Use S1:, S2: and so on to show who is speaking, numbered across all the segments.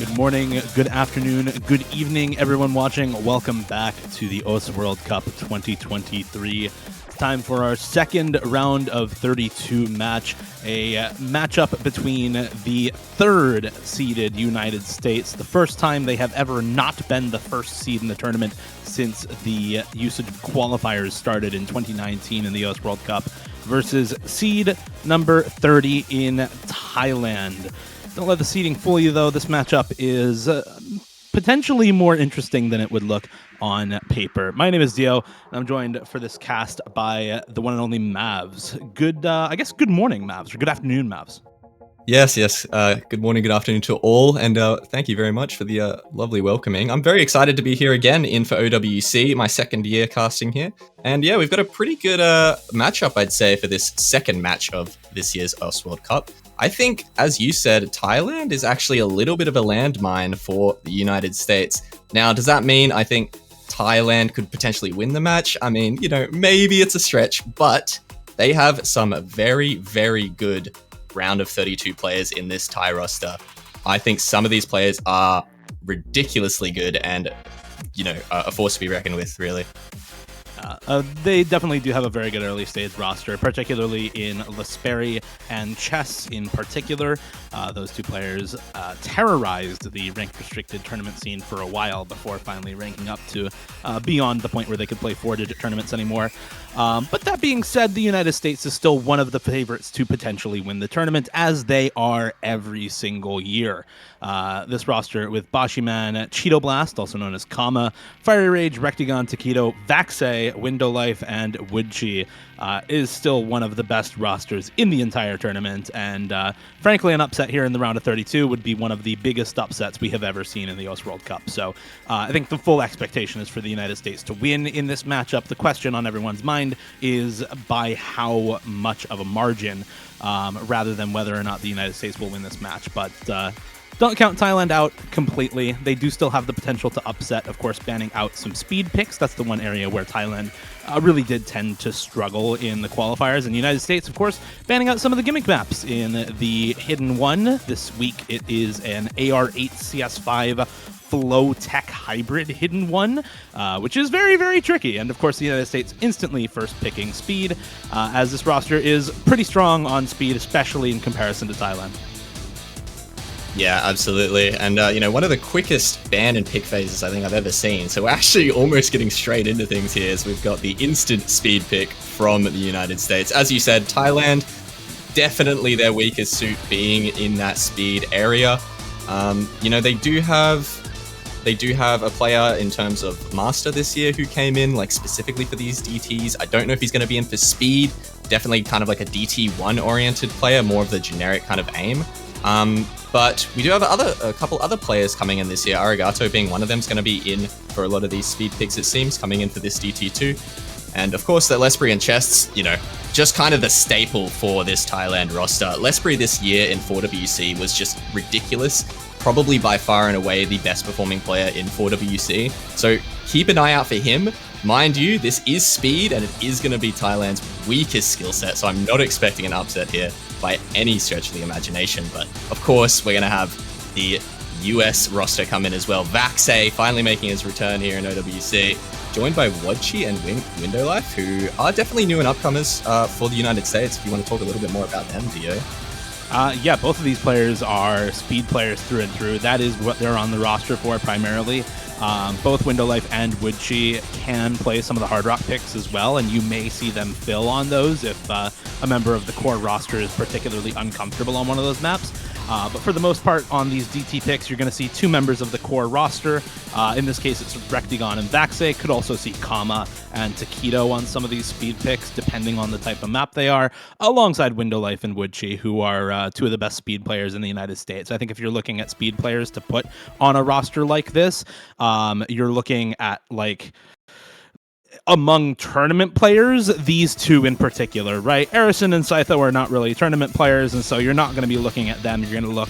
S1: Good morning, good afternoon, good evening, everyone watching. Welcome back to the OS World Cup 2023. It's time for our second round of 32 match, a matchup between the third seeded United States, the first time they have ever not been the first seed in the tournament since the usage of qualifiers started in 2019 in the OS World Cup, versus seed number 30 in Thailand. Don't let the seeding fool you, though. This matchup is potentially more interesting than it would look on paper. My name is Dio, and I'm joined for this cast by the one and only Mavs. Good morning, Mavs, or good afternoon, Mavs.
S2: Yes. Good morning, good afternoon to all, and thank you very much for the lovely welcoming. I'm very excited to be here again in for OWC, my second year casting here. And yeah, we've got a pretty good matchup, I'd say, for this second match of this year's OS World Cup. I think, as you said, Thailand is actually a little bit of a landmine for the United States. Now, does that mean I think Thailand could potentially win the match? I mean, maybe it's a stretch, but they have some very, very good round of 32 players in this Thai roster. I think some of these players are ridiculously good and, a force to be reckoned with, really.
S1: They definitely do have a very good early stage roster, particularly in Lesperi and Chess in particular. Those two players terrorized the ranked restricted tournament scene for a while before finally ranking up to beyond the point where they could play 4-digit tournaments anymore. But that being said, the United States is still one of the favorites to potentially win the tournament, as they are every single year. This roster with Bashiman, Cheeto Blast, also known as Kama, Fiery Rage, Rectagon, Taquito, Vaxei, Window Life, and Woodchi is still one of the best rosters in the entire tournament, and frankly, an upset here in the round of 32 would be one of the biggest upsets we have ever seen in the OS World Cup. So I think the full expectation is for the United States to win in this matchup. The question on everyone's mind is by how much of a margin, rather than whether or not the United States will win this match. But don't count Thailand out completely. They do still have the potential to upset, of course, banning out some speed picks. That's the one area where Thailand really did tend to struggle in the qualifiers. And the United States, of course, banning out some of the gimmick maps in the Hidden One. This week it is an AR8 CS5 Flow Tech Hybrid Hidden One, which is very, very tricky. And of course, the United States instantly first picking speed, as this roster is pretty strong on speed, especially in comparison to Thailand.
S2: Yeah, absolutely. And, one of the quickest ban and pick phases I think I've ever seen. So we're actually almost getting straight into things here. So we've got the instant speed pick from the United States. As you said, Thailand, definitely their weakest suit being in that speed area. They do have a player in terms of Master this year who came in specifically for these DTs. I don't know if he's going to be in for speed. Definitely kind of like a DT1 oriented player, more of the generic kind of aim. But we do have a couple other players coming in this year. Arigato being one of them is going to be in for a lot of these speed picks, it seems, coming in for this DT2. And of course, the Lesperi and Chests, just kind of the staple for this Thailand roster. Lesperi this year in 4WC was just ridiculous. Probably by far and away the best performing player in 4WC. So keep an eye out for him. Mind you, this is speed and it is going to be Thailand's weakest skill set. So I'm not expecting an upset here by any stretch of the imagination. But of course, we're going to have the US roster come in as well. Vaxei finally making his return here in OWC, joined by Woodchi and Window Life, who are definitely new and upcomers for the United States. If you want to talk a little bit more about them, Dio.
S1: Yeah, both of these players are speed players through and through. That is what they're on the roster for primarily. Both Window Life and Woodchi can play some of the Hard Rock picks as well, and you may see them fill on those if a member of the core roster is particularly uncomfortable on one of those maps. But for the most part, on these DT picks, you're going to see two members of the core roster. In this case, it's Rectagon and Vaxei. Could also see Kama and Taquito on some of these speed picks, depending on the type of map they are, alongside Window Life and Woodchi, who are two of the best speed players in the United States. I think if you're looking at speed players to put on a roster like this, you're looking at among tournament players, these two in particular, right? Arison and Scytho are not really tournament players, and so you're not going to be looking at them. You're going to look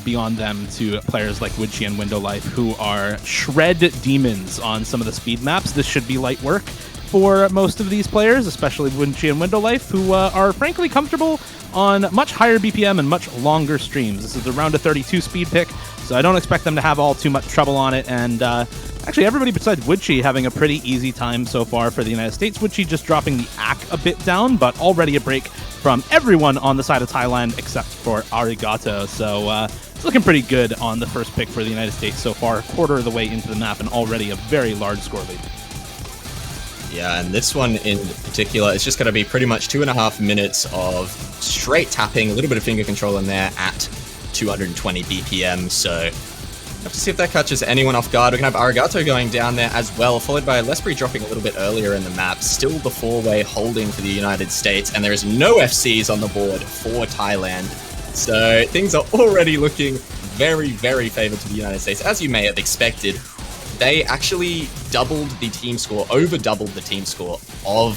S1: beyond them to players like Woodchi and Window Life, who are shred demons on some of the speed maps. This should be light work for most of these players, especially Woodchi and Window Life, who are frankly comfortable on much higher BPM and much longer streams. This is a round of 32 speed pick, so I don't expect them to have all too much trouble on it. And actually, everybody besides Woodchi having a pretty easy time so far for the United States. Woodchi just dropping the AC a bit down, but already a break from everyone on the side of Thailand except for Arigato. So it's looking pretty good on the first pick for the United States so far, a quarter of the way into the map and already a very large score lead.
S2: Yeah, and this one in particular is just going to be pretty much 2.5 minutes of straight tapping, a little bit of finger control in there at 220 BPM, so have to see if that catches anyone off guard. We're going to have Arigato going down there as well, followed by Lesbury dropping a little bit earlier in the map. Still the 4-way holding for the United States, and there is no FCs on the board for Thailand. So things are already looking very, very favored to the United States, as you may have expected. They actually doubled the team score, over doubled the team score of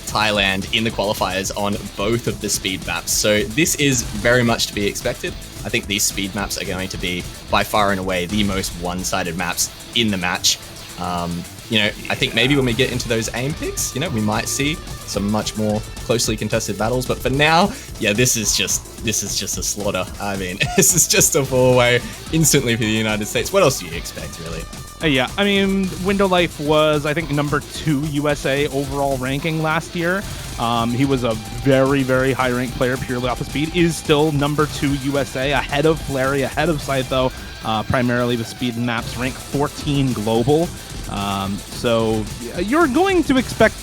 S2: Thailand in the qualifiers on both of the speed maps. So this is very much to be expected. I think these speed maps are going to be by far and away the most one-sided maps in the match. I think maybe when we get into those aim picks, we might see some much more closely contested battles. But for now, yeah, this is just a slaughter. I mean, this is just a 4-way instantly for the United States. What else do you expect, really?
S1: Yeah, I mean, Window Life was, I think, number 2 USA overall ranking last year. He was a very, very high-ranked player purely off of speed. Is still number 2 USA, ahead of Flary, ahead of Scytho, primarily with speed and maps, ranked 14 global. So you're going to expect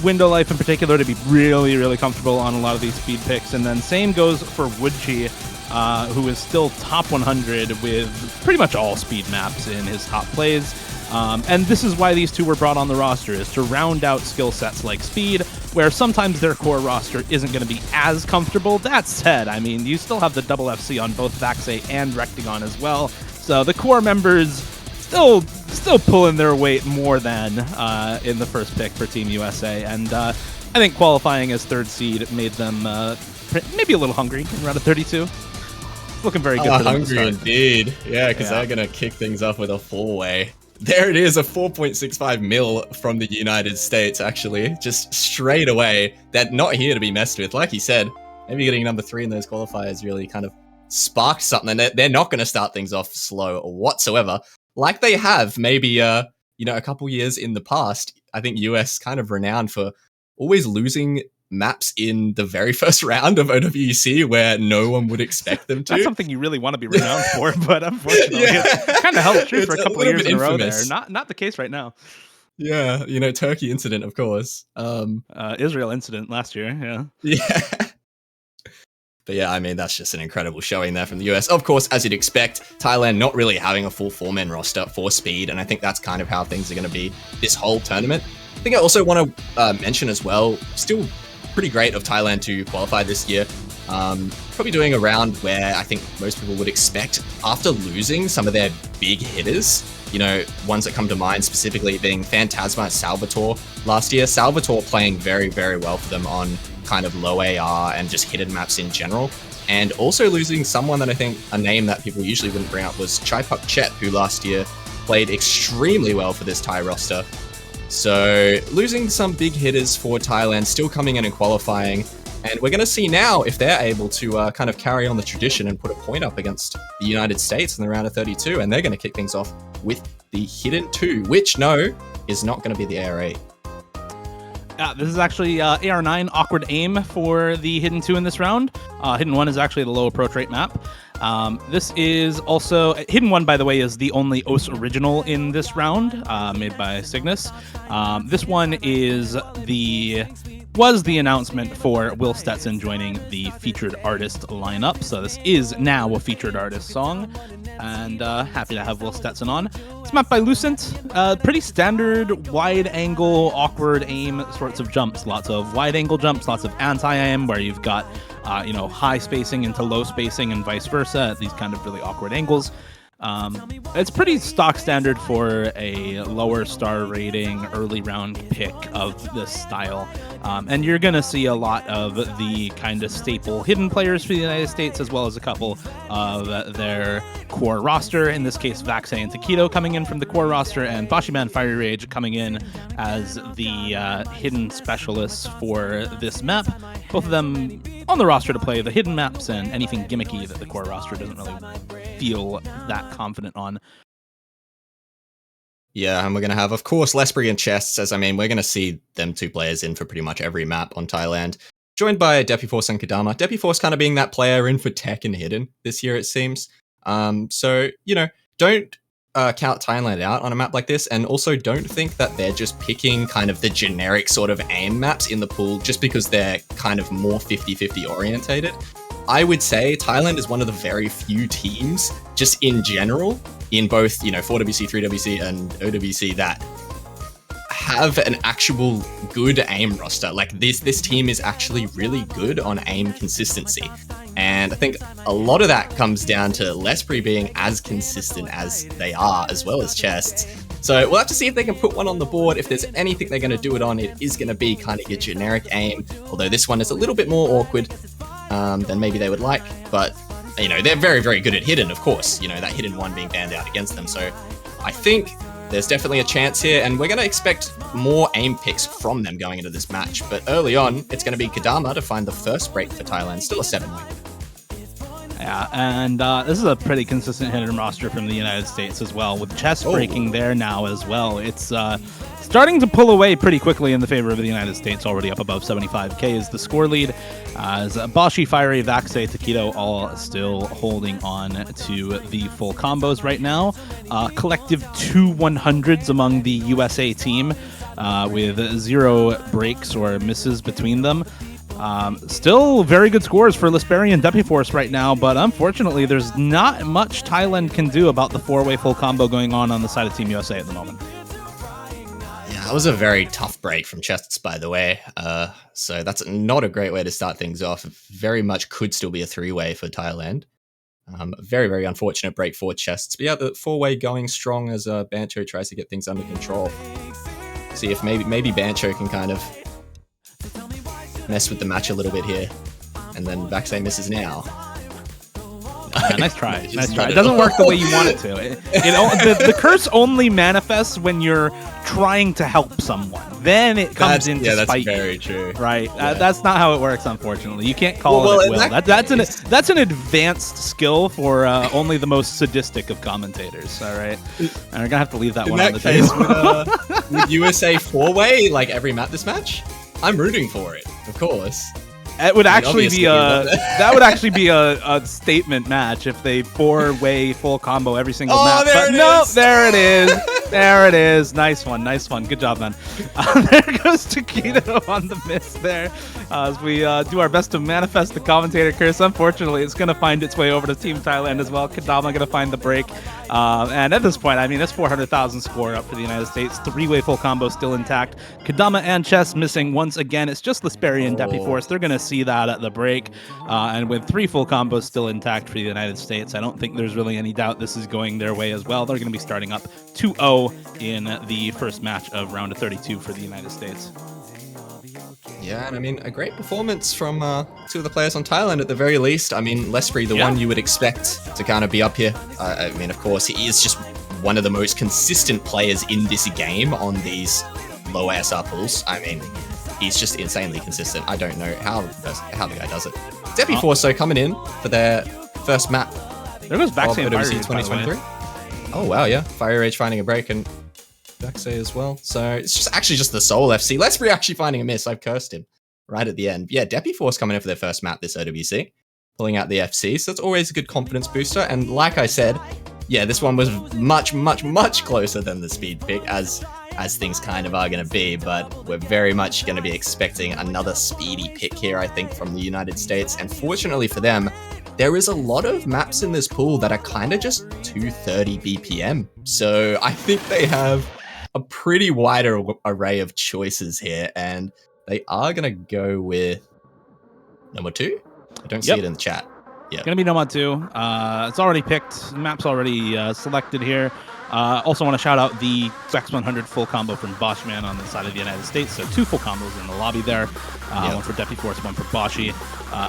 S1: Window Life in particular to be really, really comfortable on a lot of these speed picks. And then same goes for Woodchi, who is still top 100 with pretty much all speed maps in his top plays. And this is why these two were brought on the roster, is to round out skill sets like speed, where sometimes their core roster isn't going to be as comfortable. That said, I mean, you still have the double FC on both Vaxei and Rectagon as well. So the core members still pulling their weight more than in the first pick for Team USA. And I think qualifying as 3rd seed made them maybe a little hungry in round of 32. Looking very good for them.
S2: Hungry indeed. Yeah, because they're going to kick things off with a 4-way. There it is, a 4.65 mil from the United States, actually. Just straight away. They're not here to be messed with. Like you said, maybe getting number 3 in those qualifiers really kind of sparked something. They're not going to start things off slow whatsoever. Like they have maybe, a couple years in the past. I think US kind of renowned for always losing maps in the very first round of OWC where no one would expect them to.
S1: That's something you really want to be renowned for, but unfortunately, it's kind of held true for a couple of years in a row there. Not the case right now.
S2: Yeah, Turkey incident, of course.
S1: Israel incident last year, yeah.
S2: Yeah. But yeah, I mean, that's just an incredible showing there from the US. Of course, as you'd expect, Thailand not really having a full 4-man roster for speed, and I think that's kind of how things are going to be this whole tournament. I think I also want to mention as well, still pretty great of Thailand to qualify this year. Probably doing a round where I think most people would expect after losing some of their big hitters, ones that come to mind specifically being Phantasma, Salvatore last year. Salvatore playing very, very well for them on kind of low AR and just hidden maps in general. And also losing someone that I think a name that people usually wouldn't bring up was Chaipak Chet, who last year played extremely well for this Thai roster. So losing some big hitters for Thailand, still coming in and qualifying. And we're going to see now if they're able to kind of carry on the tradition and put a point up against the United States in the round of 32. And they're going to kick things off with the Hidden 2, which, no, is not going to be the AR8.
S1: This is actually AR9 awkward aim for the Hidden 2 in this round. Hidden 1 is actually the low approach rate map. This is also Hidden 1, by the way, is the only OS original in this round, made by Cygnus. This one was the announcement for Will Stetson joining the featured artist lineup. So this is now a featured artist song, and happy to have Will Stetson on. It's mapped by Lucent. Pretty standard wide angle, awkward aim sorts of jumps. Lots of wide angle jumps, lots of anti-aim where you've got high spacing into low spacing and vice versa at these kind of really awkward angles. It's pretty stock standard for a lower star rating early round pick of this style. And you're going to see a lot of the kind of staple hidden players for the United States, as well as a couple of their core roster. In this case, Vaxei and Taquito coming in from the core roster, and Bashiman Fiery Rage coming in as the hidden specialists for this map. Both of them on the roster to play the hidden maps and anything gimmicky that the core roster doesn't really feel that confident on.
S2: Yeah, and we're going to have, of course, Lesbury and Chests, as I mean, we're going to see them two players in for pretty much every map on Thailand, joined by Depuforce and Kadama. Depuforce kind of being that player in for Tech and Hidden this year, it seems. So, you know, don't count Thailand out on a map like this, and also don't think that they're just picking kind of the generic sort of aim maps in the pool just because they're kind of more 50-50 orientated. I would say Thailand is one of the very few teams, just in general, in both, you know, 4WC, 3WC, and OWC that have an actual good aim roster. Like this team is actually really good on aim consistency. And I think a lot of that comes down to Lesbury being as consistent as they are, as well as Chests. So we'll have to see if they can put one on the board. If there's anything they're going to do it on, it is going to be kind of your generic aim. Although this one is a little bit more awkward than maybe they would like. But, you know, they're very, very good at hidden, of course. You know, that hidden one being banned out against them. So I think there's definitely a chance here, and we're going to expect more aim picks from them going into this match. But early on, it's going to be Kadama to find the first break for Thailand. Still a 7-win.
S1: Yeah, and this is a pretty consistent hidden roster from the United States as well, with chess breaking there now as well. It's starting to pull away pretty quickly in the favor of the United States, already up above 75k is the score lead, as Bashi, Fiery, Vaxe, Taquito all still holding on to the full combos right now. Collective 2 100s among the USA team, with 0 breaks or misses between them. Still very good scores for Lesbury and Depuforce right now, but unfortunately there's not much Thailand can do about the 4-way full combo going on the side of Team USA at the moment.
S2: Yeah, that was a very tough break from Chests, by the way. So that's not a great way to start things off. Very much could still be a 3-way for Thailand. Very, very unfortunate break for Chests. But yeah, the 4-way going strong as Bancho tries to get things under control. See if maybe Bancho can kind of mess with the match a little bit here. And then Vaxe misses now.
S1: Nice try. Nice try. It doesn't work the way you want it to. The curse only manifests when you're trying to help someone. Then it comes in to spite you.
S2: That's very true.
S1: Right. Yeah. That's not how it works, unfortunately. You can't call it at will. That's an advanced skill for only the most sadistic of commentators. All right. And we're going to have to leave that one on the table.
S2: With USA 4-way, like every map this match, I'm rooting for it, of course.
S1: It would actually be that would actually be a statement match if they 4-way full combo every single map. But no, there it is. There it is. Nice one. Nice one. Good job, man. There goes Taquito on the miss there. As we do our best to manifest the commentator curse. Unfortunately, it's going to find its way over to Team Thailand as well. Kadama going to find the break. And at this point, I mean, that's 400,000 score up for the United States. 3-way full combo still intact. Kadama and Chess missing once again. It's just Lesbury and Depuforce. They're going to see that at the break. And with 3 full combos still intact for the United States, I don't think there's really any doubt this is going their way as well. They're going to be starting up 2-0 in the first match of round of 32 for the United States.
S2: Yeah, and I mean, a great performance from 2 of the players on Thailand at the very least. I mean, Lesbury, the one you would expect to kind of be up here. I mean, of course, he is just one of the most consistent players in this game on these low ASR pools. I mean, he's just insanely consistent. I don't know how the guy does it. Depuforce, so coming in for their first map.
S1: There goes Vaxe and Fire
S2: 2023. Oh, wow, yeah. Fire Rage finding a break and Vaxe as well. So it's just the Soul FC. Lesbury actually finding a miss. I've cursed him right at the end. Yeah, Depuforce coming in for their first map this OWC, pulling out the FC. So it's always a good confidence booster. And like I said, yeah, this one was much, much, much closer than the speed pick as things kind of are going to be. But we're very much going to be expecting another speedy pick here, I think, from the United States. And fortunately for them, there is a lot of maps in this pool that are kind of just 230 BPM. So I think they have a pretty wide array of choices here, and they are going to go with number 2. I don't see it in the chat. Yeah,
S1: it's going to be number 2. It's already picked. The map's already selected here. Also want to shout out the X100 full combo from Boschman on the side of the United States. So 2 full combos in the lobby there. One for Depi Force, one for Boschi.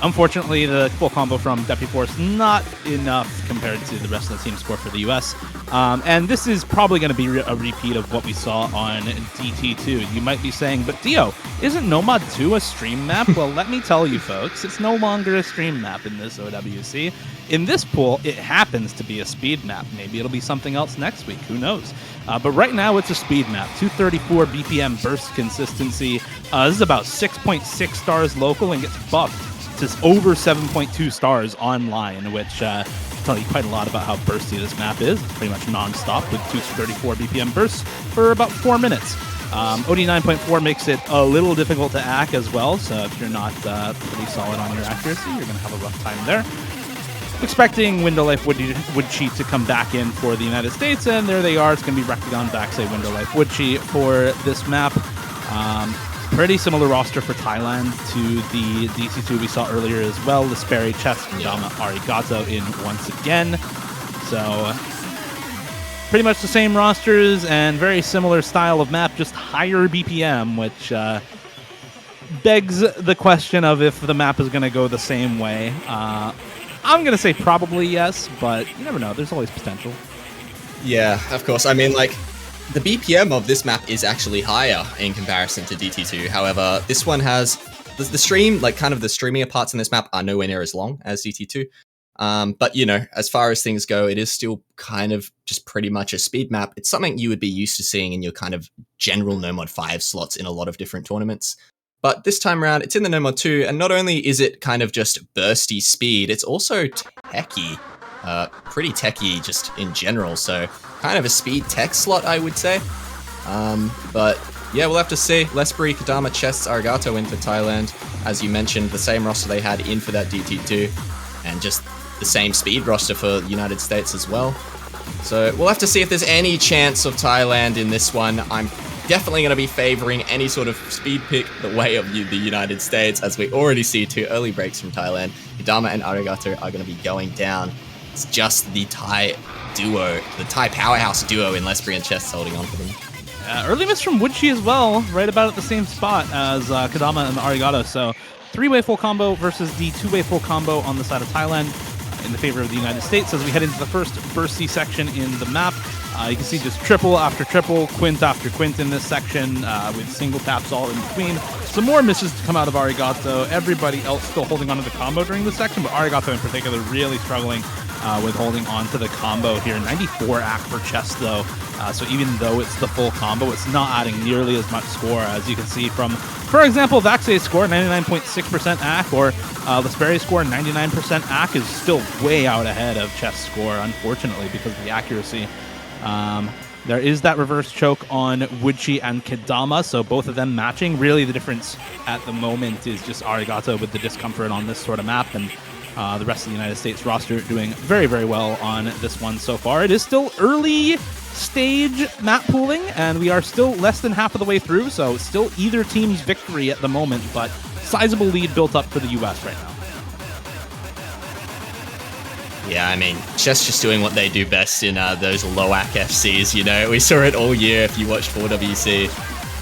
S1: Unfortunately, the full combo from Depi Force not enough compared to the rest of the team score for the US. And this is probably going to be a repeat of what we saw on DT2. You might be saying, but Dio, isn't Nomad 2 a stream map? Well, let me tell you folks, it's no longer a stream map in this OWC. In this pool, it happens to be a speed map. Maybe it'll be something else next week. Who knows? But right now, it's a speed map. 234 BPM burst consistency. This is about 6.6 stars local and gets buffed to over 7.2 stars online, which tell you quite a lot about how bursty this map is. It's pretty much non-stop with 234 BPM bursts for about 4 minutes. OD 9.4 makes it a little difficult to act as well, so if you're not pretty solid on your accuracy, you're going to have a rough time there. Expecting Window Life Woodchi to come back in for the United States, and there they are. It's going to be Rectagon, Backsay, Window Life Woodchi for this map. Pretty similar roster for Thailand to the DC2 we saw earlier as well. Lesperi, Chess, Dama, Arigato in once again. So pretty much the same rosters and very similar style of map, just higher BPM, which begs the question of if the map is going to go the same way. I'm going to say probably yes, but you never know. There's always potential.
S2: Yeah, of course. I mean, like, the BPM of this map is actually higher in comparison to DT2. However, this one has the stream, like kind of the streamier parts in this map are nowhere near as long as DT2. But, you know, as far as things go, it is still kind of just pretty much a speed map. It's something you would be used to seeing in your kind of general No Mod 5 slots in a lot of different tournaments. But this time around, it's in the No Mod 2, and not only is it kind of just bursty speed, it's also techy. Pretty techy just in general, so kind of a speed tech slot, I would say. But yeah, we'll have to see. Lesperi, Kadama, Chess, Arigato in for Thailand. As you mentioned, the same roster they had in for that DT2, and just the same speed roster for the United States as well. So we'll have to see if there's any chance of Thailand in this one. I'm definitely going to be favoring any sort of speed pick the way of the United States, as we already see 2 early breaks from Thailand. Kadama and Arigato are going to be going down. It's just the Thai duo, the Thai powerhouse duo in Lesperi and Chess holding on for them.
S1: Early miss from Woodchi as well, right about at the same spot as Kadama and Arigato. So 3-way full combo versus the 2-way full combo on the side of Thailand in the favor of the United States as we head into the first bursty section in the map. You can see just triple after triple, quint after quint in this section with single taps all in between. Some more misses to come out of Arigato. Everybody else still holding on to the combo during this section, but Arigato in particular really struggling with holding on to the combo here. 94 AC for Chess though, so even though it's the full combo, it's not adding nearly as much score as you can see from, for example, Vaxay's score, 99.6% AC, or Lesperi's score, 99% AC, is still way out ahead of Chess' score, unfortunately, because of the accuracy. There is that reverse choke on Woodchi and Kadama, so both of them matching. Really, the difference at the moment is just Arigato with the discomfort on this sort of map, and the rest of the United States roster doing very, very well on this one so far. It is still early stage map pooling, and we are still less than half of the way through, so still either team's victory at the moment, but sizable lead built up for the US right now.
S2: Yeah, I mean, Chess just doing what they do best in those low AC FCs, you know? We saw it all year if you watched 4WC.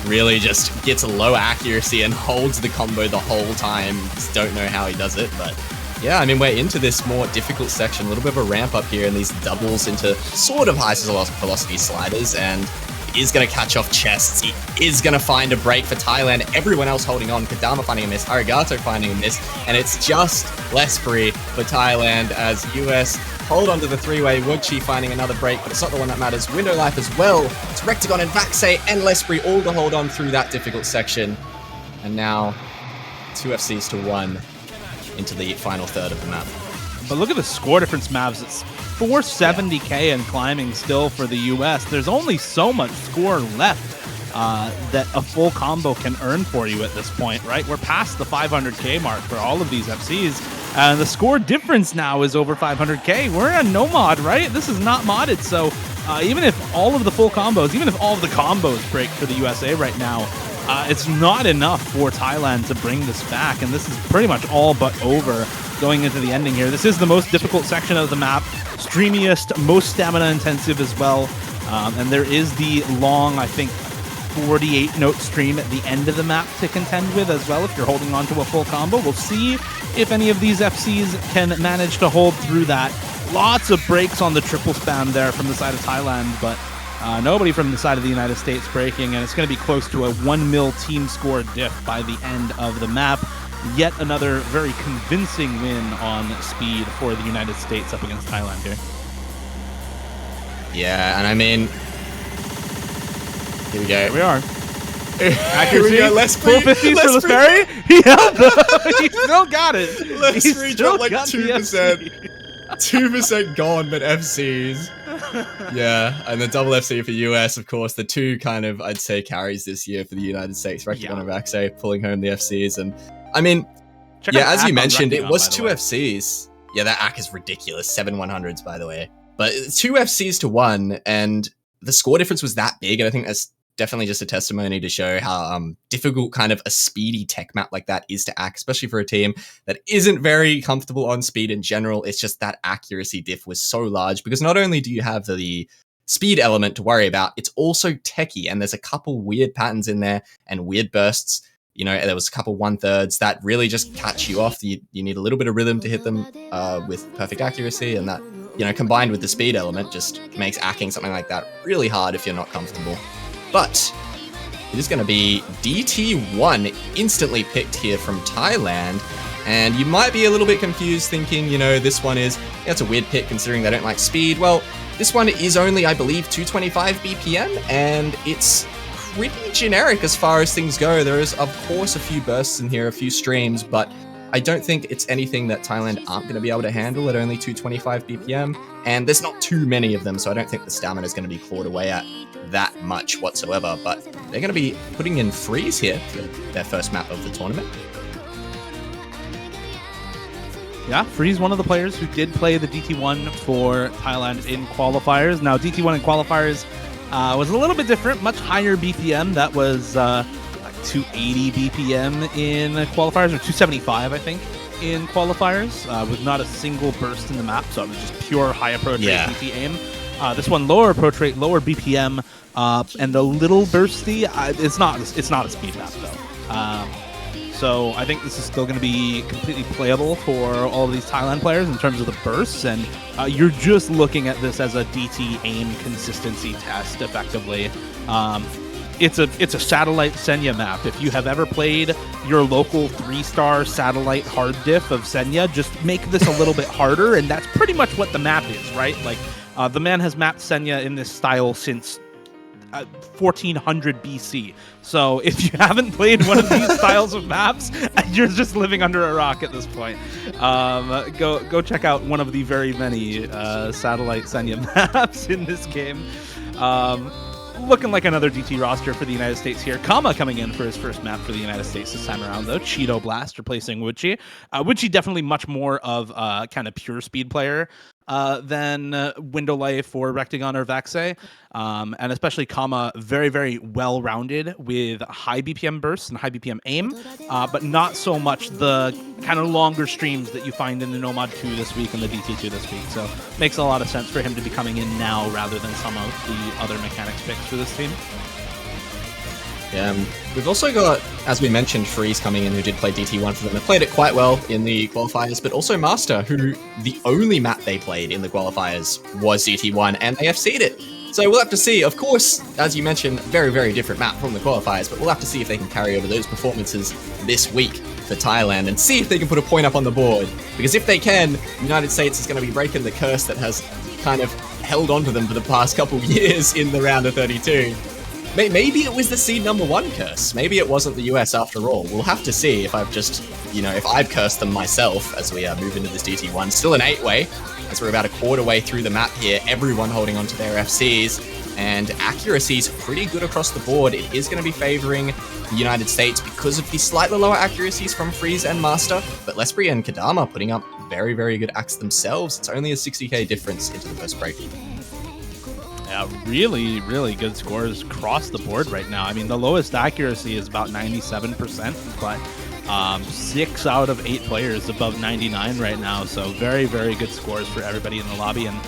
S2: Really just gets a low accuracy and holds the combo the whole time. Just don't know how he does it, but yeah, I mean, we're into this more difficult section, a little bit of a ramp up here, and these doubles into sort of high velocity sliders, and he is going to catch off Chess. He is going to find a break for Thailand. Everyone else holding on. Kadama finding a miss, Arigato finding a miss, and it's just Lesperi for Thailand as US hold on to the 3-way. Woodchi finding another break, but it's not the one that matters. Window Life as well. It's Rectagon and Vaxay and Lesperi all to hold on through that difficult section. And now 2 FCs to 1 into the final third of the map.
S1: But look at the score difference, Mavs. It's 470k and climbing still for the US. There's only so much score left that a full combo can earn for you at this point, right? We're past the 500k mark for all of these FCs, and the score difference now is over 500k. We're on no mod, right? This is not modded, so even if all of the full combos, even if all of the combos break for the USA right now, it's not enough for Thailand to bring this back, and this is pretty much all but over going into the ending here. This is the most difficult section of the map, streamiest, most stamina intensive as well. And there is the long, I think, 48-note stream at the end of the map to contend with as well if you're holding on to a full combo. We'll see if any of these FCs can manage to hold through that. Lots of breaks on the triple spam there from the side of Thailand, but nobody from the side of the United States breaking, and it's going to be close to a 1-0 team score diff by the end of the map. Yet another very convincing win on speed for the United States up against Thailand here.
S2: Yeah, and I mean, here we go.
S1: Here we are.
S2: Accuracy. Here we go. Let's
S1: 450s for Lesperi. He held he still got it.
S2: Lesperi dropped like 2%. 2% gone, but FCs. Yeah, and the double FC for US, of course, the two kind of, I'd say, carries this year for the United States. Rectagon and Vaxei pulling home the FCs. And I mean, as you mentioned, it was 2 FCs. Yeah, that AC is ridiculous. 7 100s, by the way. But 2 FCs to 1, and the score difference was that big, and I think that's definitely just a testimony to show how difficult kind of a speedy tech map like that is to act, especially for a team that isn't very comfortable on speed in general. It's just that accuracy diff was so large, because not only do you have the speed element to worry about, it's also techie, and there's a couple weird patterns in there and weird bursts. You know, there was a couple 1/3s that really just catch you off. You need a little bit of rhythm to hit them with perfect accuracy, and that, you know, combined with the speed element just makes acking something like that really hard if you're not comfortable. But it is going to be DT1 instantly picked here from Thailand, and you might be a little bit confused thinking, you know, this one is, yeah, it's a weird pick considering they don't like speed. Well, this one is only, I believe, 225 BPM, and it's pretty generic as far as things go. There is, of course, a few bursts in here, a few streams, but I don't think it's anything that Thailand aren't going to be able to handle at only 225 BPM, and there's not too many of them, so I don't think the stamina is going to be clawed away at that much whatsoever, but they're going to be putting in Freeze here for their first map of the tournament.
S1: Yeah, Freeze, one of the players who did play the DT1 for Thailand in qualifiers. Now, DT1 in qualifiers was a little bit different, much higher BPM. That was 280 BPM in qualifiers, or 275, I think, in qualifiers, with not a single burst in the map, so it was just pure high approach rate DT aim. This one, lower approach rate, lower BPM, and a little bursty. It's not a speed map, though. So I think this is still going to be completely playable for all of these Thailand players in terms of the bursts, and you're just looking at this as a DT aim consistency test, effectively. It's a satellite Senya map. If you have ever played your local 3-star satellite hard diff of Senya, just make this a little bit harder, and that's pretty much what the map is, right? Like, the man has mapped Senya in this style since 1400 BC. So if you haven't played one of these styles of maps, you're just living under a rock at this point. Go check out one of the very many satellite Senya maps in this game. Looking like another DT roster for the United States here. Kama coming in for his first map for the United States this time around, though. Cheeto Blast replacing Wuchi. Wuchi definitely much more of a kind of pure speed player than Window Life or Rectagon or Vaxei. And especially Kama, very, very well-rounded with high BPM bursts and high BPM aim, but not so much the kind of longer streams that you find in the Nomad 2 this week and the DT2 this week. So makes a lot of sense for him to be coming in now rather than some of the other mechanics picks for this team.
S2: Yeah, we've also got, as we mentioned, Freeze coming in, who did play DT1 for them. They played it quite well in the qualifiers, but also Master, who the only map they played in the qualifiers was DT1, and they FC'd it. So we'll have to see. Of course, as you mentioned, very, very different map from the qualifiers, but we'll have to see if they can carry over those performances this week for Thailand and see if they can put a point up on the board. Because if they can, the United States is going to be breaking the curse that has kind of held on to them for the past couple years in the round of 32. Maybe it was the seed number 1 curse. Maybe it wasn't the US after all. We'll have to see if I've just, if I've cursed them myself as we move into this DT1. Still an 8-way, as we're about a quarter way through the map here. Everyone holding on to their FCs, and accuracy's pretty good across the board. It is going to be favoring the United States because of the slightly lower accuracies from Freeze and Master, but Lesperi and Kadama putting up very, very good acts themselves. It's only a 60k difference into the first break.
S1: Yeah, really, really good scores across the board right now. I mean, the lowest accuracy is about 97%, but 6 out of 8 players above 99 right now. So very, very good scores for everybody in the lobby. And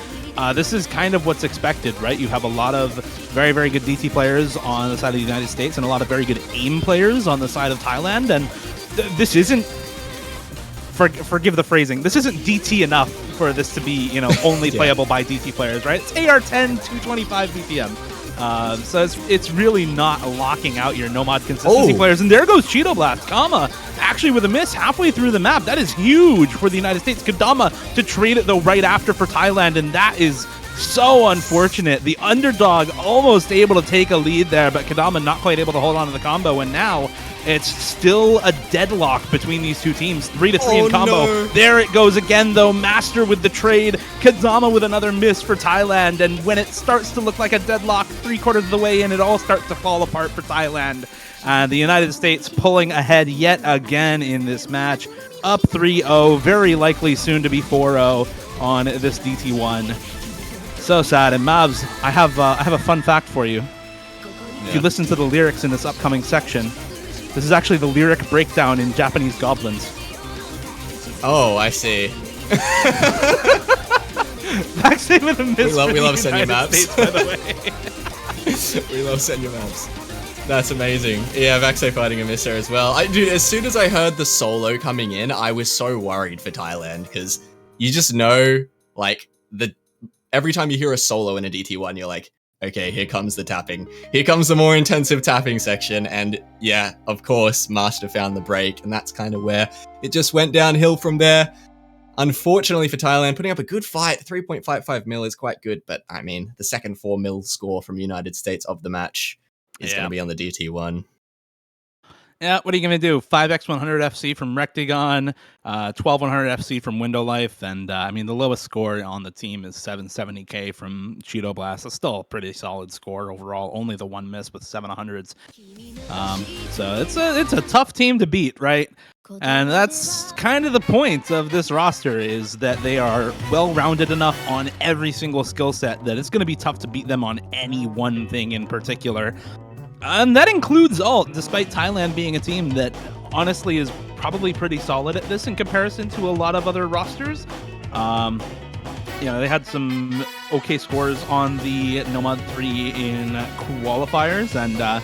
S1: This is kind of what's expected, right? You have a lot of very, very good DT players on the side of the United States and a lot of very good AIM players on the side of Thailand, and this isn't, forgive the phrasing, this isn't DT enough for this to be, only playable by DT players, right? It's AR-10, 225 BPM. So it's really not locking out your Nomad consistency players. And there goes Cheeto Blast. Kama actually with a miss halfway through the map. That is huge for the United States. Kadama to trade it, though, right after for Thailand. And that is so unfortunate. The underdog almost able to take a lead there, but Kadama not quite able to hold on to the combo. And now it's still a deadlock between these two teams. 3-3 in combo. No. There it goes again, though. Master with the trade. Kadama with another miss for Thailand. And when it starts to look like a deadlock 3/4 of the way in, it all starts to fall apart for Thailand. The United States pulling ahead yet again in this match. Up 3-0. Very likely soon to be 4-0 on this DT1. So sad. And Mavs, I have a fun fact for you. If you listen to the lyrics in this upcoming section, this is actually the lyric breakdown in Japanese Goblins.
S2: Oh, I see.
S1: Vaccine with a miss.
S2: We love Senyu
S1: maps.
S2: States, by the way. We love Senyu maps. That's amazing. Yeah, Vaxo fighting a miss there as well. Dude, as soon as I heard the solo coming in, I was so worried for Thailand, because you just know, like, every time you hear a solo in a DT1, you're like, okay, here comes the tapping. Here comes the more intensive tapping section. And yeah, of course, Master found the break. And that's kind of where it just went downhill from there. Unfortunately for Thailand, putting up a good fight. 3.55 mil is quite good. But I mean, the second 4 mil score from United States of the match is going to be on the DT1.
S1: Yeah, what are you going to do? 5x100 FC from Rectagon, 12100 FC from Window Life, and I mean, the lowest score on the team is 770k from Cheeto Blast. It's still a pretty solid score overall, only the one miss with 700s. So it's a tough team to beat, right? And that's kind of the point of this roster, is that they are well-rounded enough on every single skill set that it's going to be tough to beat them on any one thing in particular. And that includes ult, despite Thailand being a team that honestly is probably pretty solid at this in comparison to a lot of other rosters. They had some okay scores on the Nomad 3 in qualifiers, and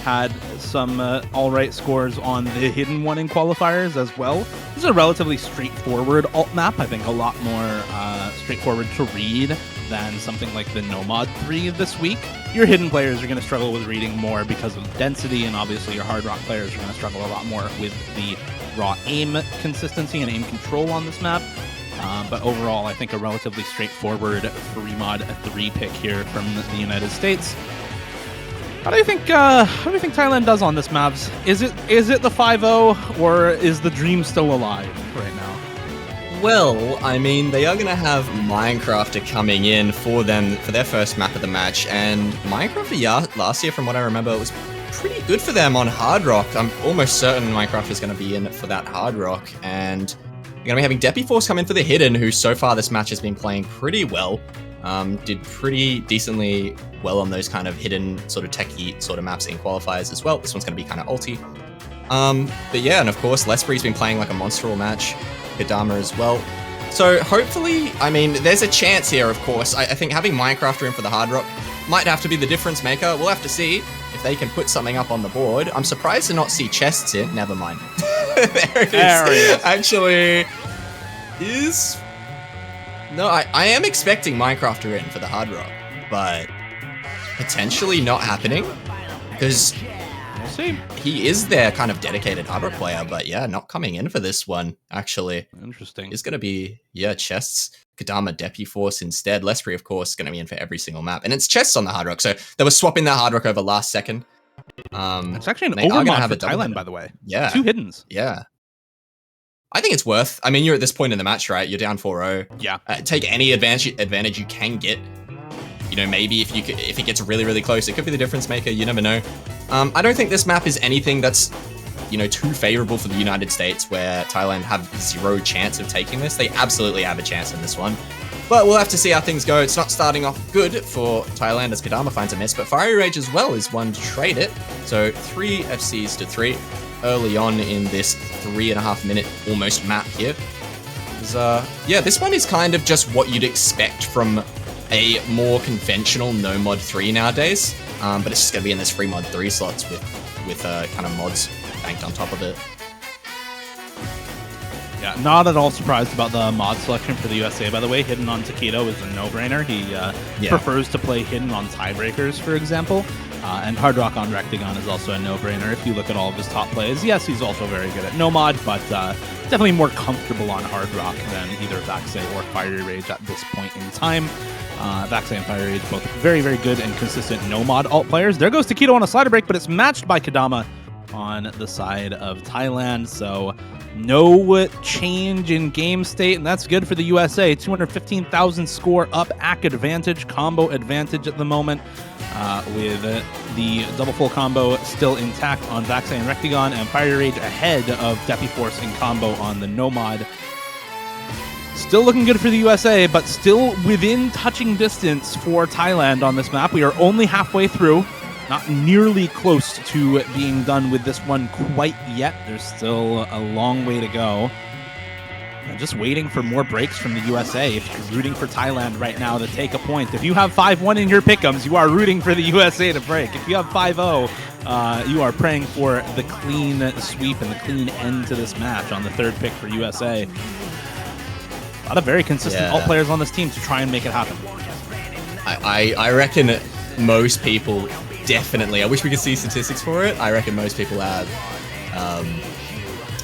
S1: had some all-right scores on the Hidden one in qualifiers as well. This is a relatively straightforward alt map. I think a lot more straightforward to read than something like the Nomad 3 this week. Your Hidden players are going to struggle with reading more because of density, and obviously your Hard Rock players are going to struggle a lot more with the raw aim consistency and aim control on this map. But overall, I think a relatively straightforward free mod 3 pick here from the United States. How do you think Thailand does on this, Mavs? Is it the 5-0, or is the dream still alive right now?
S2: Well, I mean, they are going to have Minecrafter coming in for them for their first map of the match, and Minecrafter last year, from what I remember, was pretty good for them on Hard Rock. I'm almost certain Minecraft is going to be in for that Hard Rock, and they're going to be having Depi Force come in for the Hidden, who so far this match has been playing pretty well. Did pretty decently well on those kind of hidden sort of techie sort of maps in qualifiers as well. This one's going to be kind of ulti. But yeah, and of course, Lespree's been playing like a monster all match. Kadama as well. So hopefully, I mean, there's a chance here, of course. I think having Minecrafter in for the Hard Rock might have to be the difference maker. We'll have to see if they can put something up on the board. I'm surprised to not see chests in. Never mind. There it is. Actually, no, I am expecting Minecrafter in for the Hard Rock, but potentially not happening, because
S1: we'll see.
S2: He is their kind of dedicated Hard Rock player, but yeah, not coming in for this one, actually.
S1: Interesting.
S2: It's going to be, chests, Kadama, Depi Force instead. Lespree, of course, going to be in for every single map, and it's chests on the Hard Rock, so they were swapping their Hard Rock over last second.
S1: It's actually an overmod for Thailand, by the way.
S2: Yeah.
S1: 2 Hiddens.
S2: Yeah. I think it's worth. I mean, you're at this point in the match, right? You're down 4-0.
S1: Yeah.
S2: Take any advantage you can get. Maybe if it gets really, really close, it could be the difference maker. You never know. I don't think this map is anything that's, too favorable for the United States, where Thailand have 0 chance of taking this. They absolutely have a chance in this one. But we'll have to see how things go. It's not starting off good for Thailand as Kadama finds a miss, but Fiery Rage as well is one to trade it. So 3 FCs to 3. Early on in this 3.5 minute almost map here. Because, yeah, this one is kind of just what you'd expect from a more conventional no mod 3 nowadays. But it's just going to be in this free mod 3 slots with kind of mods banked on top of it.
S1: Yeah, not at all surprised about the mod selection for the USA, by the way. Hidden on Takedo is a no-brainer. He prefers to play Hidden on Tiebreakers, for example. And Hard Rock on Rectagon is also a no-brainer. If you look at all of his top plays, yes, he's also very good at no mod, but definitely more comfortable on Hard Rock than either Vaxei or Fiery Rage at this point in time. Vaxei and Fiery Rage both very, very good and consistent no mod alt players. There goes Takedo on a slider break, but it's matched by Kadama on the side of Thailand, so no change in game state, and that's good for the USA. 215,000 score up, ACK advantage, combo advantage at the moment, with the double full combo still intact on Vaxei and Rectagon, and Fire Rage ahead of Depi Force in combo on the Nomad. Still looking good for the USA, but still within touching distance for Thailand on this map. We are only halfway through. Not nearly close to being done with this one quite yet. There's still a long way to go. I'm just waiting for more breaks from the USA. If you're rooting for Thailand right now to take a point, if you have 5-1 in your pick'ems, you are rooting for the USA to break. If you have 5-0, you are praying for the clean sweep and the clean end to this match on the third pick for USA. A lot of very consistent alt players on this team to try and make it happen.
S2: I reckon most people definitely, I wish we could see statistics for it. I reckon most people have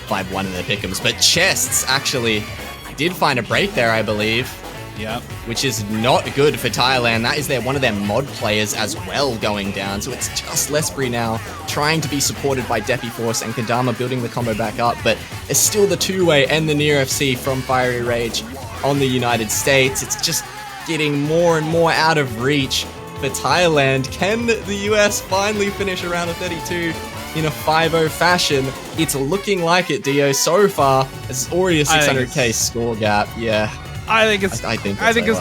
S2: 5-1 in their pick'ems, but Chests actually did find a break there, I believe.
S1: Yep.
S2: Which is not good for Thailand. That is one of their mod players as well going down. So it's just Lesbury now trying to be supported by Depi Force and Kadama building the combo back up, but it's still the two-way and the near FC from Fiery Rage on the United States. It's just getting more and more out of reach for Thailand. Can the US finally finish a round of 32 in a 5-0 fashion? It's looking like it, Dio. So far, it's already a 600k score gap. Yeah.
S1: I think it's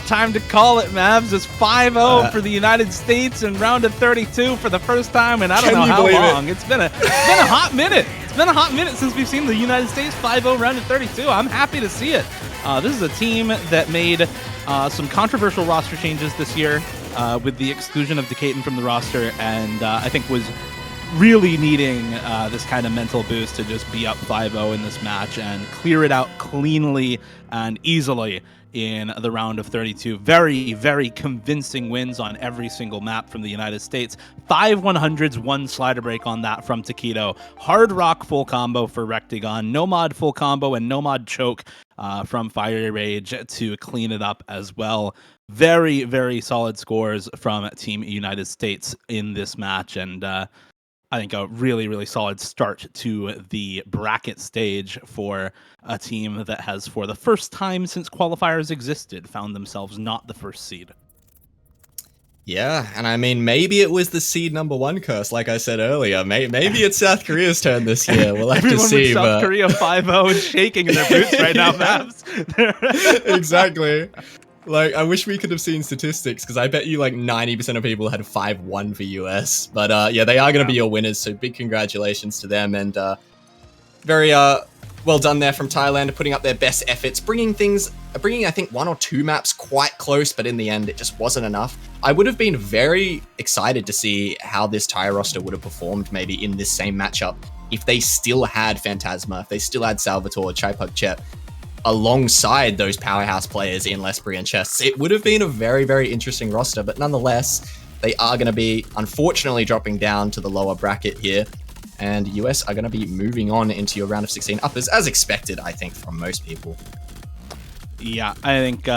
S1: time to call it, Mavs. It's 5-0 for the United States in round of 32 for the first time, and I don't know how long. It's been a hot minute. It's been a hot minute since we've seen the United States 5-0 round of 32. I'm happy to see it. This is a team that made some controversial roster changes this year with the exclusion of Decatur from the roster, and I think was really needing this kind of mental boost to just be up 5-0 in this match and clear it out cleanly and easily in the round of 32. Very, very convincing wins on every single map from the United States. 5 100s, 1 slider break on that from Takedo. Hard Rock full combo for Rectagon. Nomad full combo and Nomad choke from Fiery Rage to clean it up as well. Very, very solid scores from Team United States in this match, and I think a really, really solid start to the bracket stage for a team that has, for the first time since qualifiers existed, found themselves not the first seed.
S2: Yeah, and I mean, maybe it was the seed number 1 curse, like I said earlier. Maybe it's South Korea's turn this year. We'll have to see.
S1: Everyone with South Korea 5-0 and shaking in their boots right now, Mavs.
S2: Exactly. Like, I wish we could have seen statistics, because I bet you like 90% of people had 5-1 for US. But yeah, they are going to be your winners, so big congratulations to them. And very well done there from Thailand, putting up their best efforts, bringing I think 1 or 2 maps quite close, but in the end, it just wasn't enough. I would have been very excited to see how this Thai roster would have performed maybe in this same matchup if they still had Phantasma, if they still had Salvatore, Chaipug Chet, alongside those powerhouse players in Lesbury and Chests. It would have been a very, very interesting roster, but nonetheless, they are going to be, unfortunately, dropping down to the lower bracket here, and US are going to be moving on into your round of 16 uppers, as expected, I think, from most people.
S1: Yeah, I think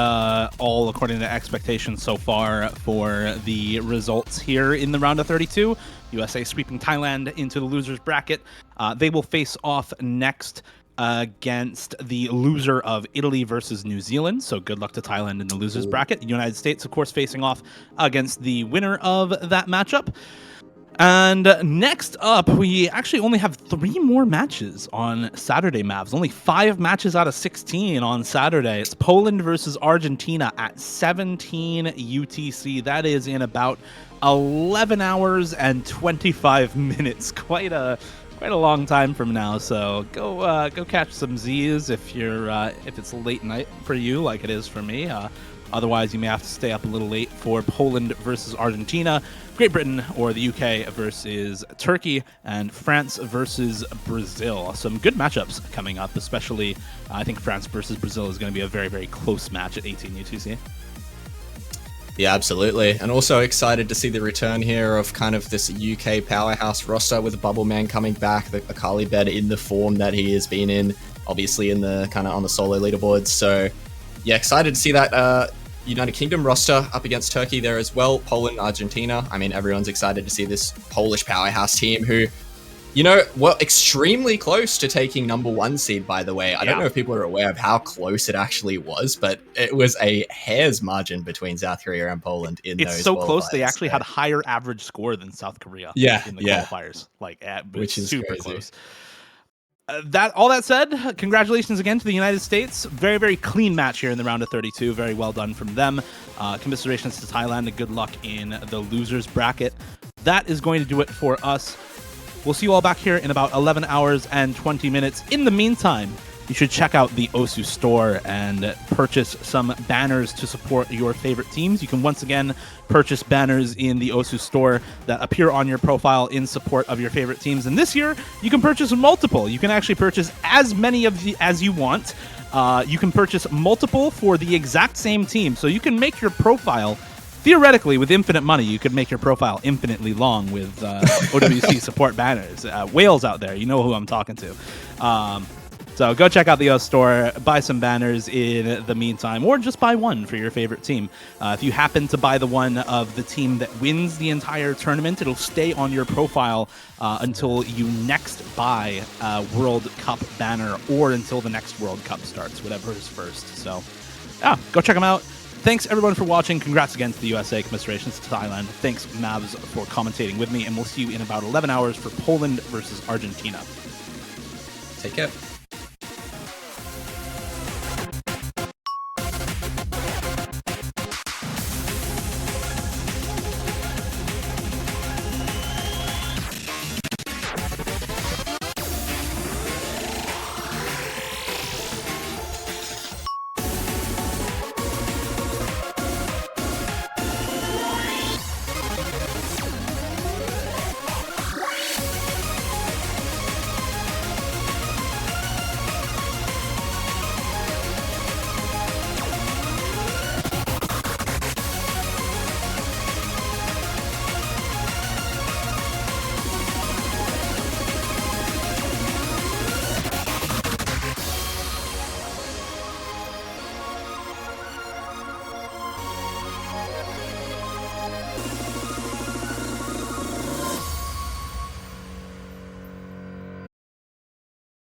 S1: all according to expectations so far for the results here in the round of 32. USA sweeping Thailand into the losers bracket. They will face off next against the loser of Italy versus New Zealand. So good luck to Thailand in the losers bracket. The United States, of course, facing off against the winner of that matchup. And next up, we actually only have 3 more matches on Saturday, Mavs. Only 5 matches out of 16 on Saturday. It's Poland versus Argentina at 17 UTC. That is in about 11 hours and 25 minutes. Quite a quite a long time from now. So go catch some Z's if it's late night for you, like it is for me. Otherwise, you may have to stay up a little late for Poland versus Argentina, Great Britain or the UK versus Turkey, and France versus Brazil. Some good matchups coming up, especially I think France versus Brazil is going to be a very, very close match at 18U2C.
S2: Yeah, absolutely. And also excited to see the return here of kind of this UK powerhouse roster with Bubble Man coming back, the Akali Bed in the form that he has been in, obviously in the kind of on the solo leaderboards. So yeah, excited to see that United Kingdom roster up against Turkey there as well. Poland, Argentina. I mean, everyone's excited to see this Polish powerhouse team who, you know, were extremely close to taking #1 seed, by the way. I don't know if people are aware of how close it actually was, but it was a hair's margin between South Korea and Poland in those
S1: It's so close, they
S2: qualifiers.
S1: actually had higher average score than South Korea in the qualifiers. Like,
S2: which is
S1: super
S2: crazy.
S1: close. All that said, congratulations again to the United States. Very, very clean match here in the round of 32. Very well done from them. Commiserations to Thailand, and good luck in the losers bracket. That is going to do it for us. We'll see you all back here in about 11 hours and 20 minutes. In the meantime, you should check out the Osu store and purchase some banners to support your favorite teams. You can once again purchase banners in the Osu store that appear on your profile in support of your favorite teams. And this year, you can purchase multiple. You can actually purchase as many as you want. You can purchase multiple for the exact same team. So you can make your profile, theoretically, with infinite money, you could make your profile infinitely long with OWC support banners. Whales out there, you know who I'm talking to. So go check out the Osu store, buy some banners in the meantime, or just buy one for your favorite team. If you happen to buy the one of the team that wins the entire tournament, it'll stay on your profile until you next buy a World Cup banner, or until the next World Cup starts, whatever is first. So yeah, go check them out. Thanks, everyone, for watching. Congrats again to the USA. Commiserations to Thailand. Thanks, Mavs, for commentating with me, and we'll see you in about 11 hours for Poland versus Argentina.
S2: Take care.